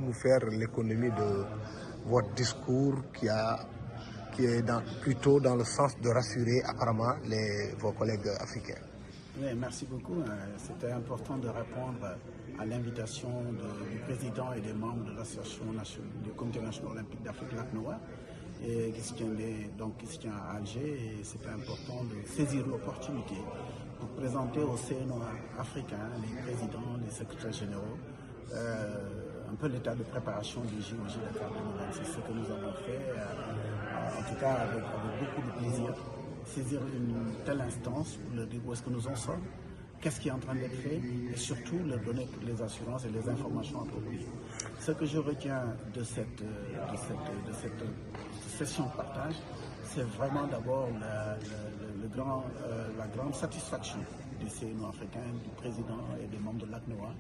nous faire l'économie de votre discours qui est plutôt dans le sens de rassurer apparemment vos collègues africains. Oui, merci beaucoup. C'était important de répondre à l'invitation du président et des membres de l'association du Comité national olympique d'Afrique, l'ACNOA, qui se tient à Alger. Et c'était important de saisir l'opportunité pour présenter au CNOA africain, les présidents, les secrétaires généraux, un peu l'état de préparation du JOJ Dakar 2026. C'est ce que nous avons fait, en tout cas avec beaucoup de plaisir. Saisir une telle instance pour leur dire où est-ce que nous en sommes, qu'est-ce qui est en train d'être fait, et surtout leur donner toutes les assurances et les informations appropriées. Ce que je retiens de cette session de partage, c'est vraiment d'abord la grande satisfaction du CNO africain, du président et des membres de l'ACNOA,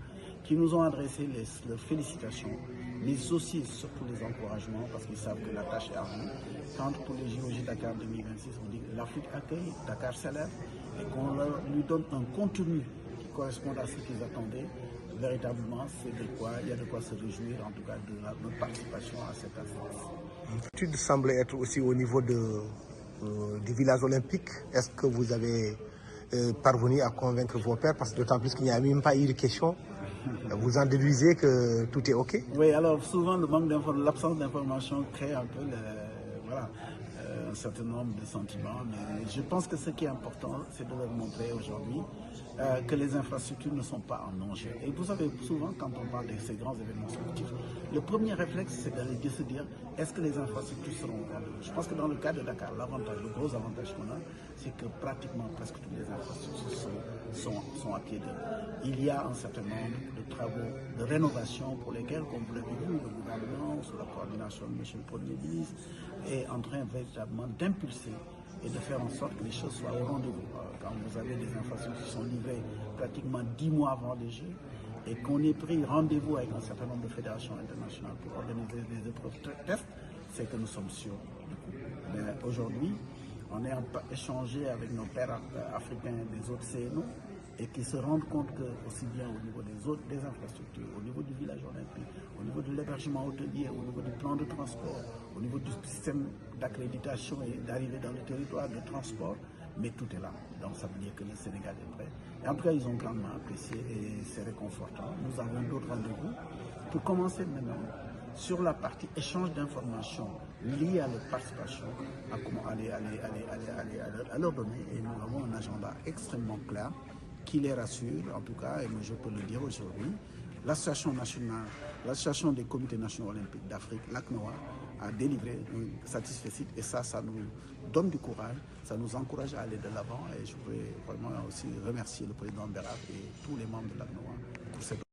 qui nous ont adressé leurs félicitations, mais aussi surtout les encouragements, parce qu'ils savent que la tâche est ardue. Quand pour les JOJ Dakar 2026, on dit que l'Afrique accueille, Dakar s'élève, et qu'on lui donne un contenu qui corresponde à ce qu'ils attendaient, véritablement, il y a de quoi se réjouir, en tout cas, de notre participation à cette instance. L'étude semble être aussi au niveau du village olympique. Est-ce que vous avez parvenu à convaincre vos pairs, parce que d'autant plus qu'il n'y a même pas eu de question? Vous en déduisez que tout est OK? Oui, alors souvent l'absence d'information crée un peu un certain nombre de sentiments, mais je pense que ce qui est important, c'est de leur montrer aujourd'hui que les infrastructures ne sont pas en danger. Et vous savez, souvent quand on parle de ces grands événements sportifs, le premier réflexe, c'est de se dire, est-ce que les infrastructures seront en danger? Je pense que dans le cas de Dakar, le gros avantage qu'on a, c'est que pratiquement presque toutes les infrastructures sont à pied d'œuvre. Il y a un certain nombre de travaux de rénovation pour lesquels, comme vous l'avez vu, le gouvernement, sous la coordination de M. le Premier ministre, est en train véritablement d'impulser et de faire en sorte que les choses soient au rendez-vous. Quand vous avez des infrastructures qui sont livrées pratiquement 10 mois avant les Jeux et qu'on ait pris rendez-vous avec un certain nombre de fédérations internationales pour organiser des épreuves tests, c'est que nous sommes sûrs du coup. Mais aujourd'hui, on est échangé avec nos pairs africains des autres CNO et qui se rendent compte que, aussi bien au niveau des infrastructures, au niveau du village olympique, au niveau de l'hébergement hôtelier, au niveau du plan de transport, au niveau du système d'accréditation et d'arrivée dans le territoire de transport, mais tout est là. Donc ça veut dire que le Sénégal est prêt. Et en tout cas, ils ont grandement apprécié et c'est réconfortant. Nous avons d'autres rendez-vous pour commencer maintenant sur la partie échange d'informations liées à leur participation, à comment aller à leur donner. Et nous avons un agenda extrêmement clair qui les rassure, en tout cas, et je peux le dire aujourd'hui. L'association des comités nationaux olympiques d'Afrique, l'ACNOA, a délivré un satisfecit et ça nous donne du courage, ça nous encourage à aller de l'avant et je voudrais vraiment aussi remercier le président Berab et tous les membres de l'ACNOA pour cette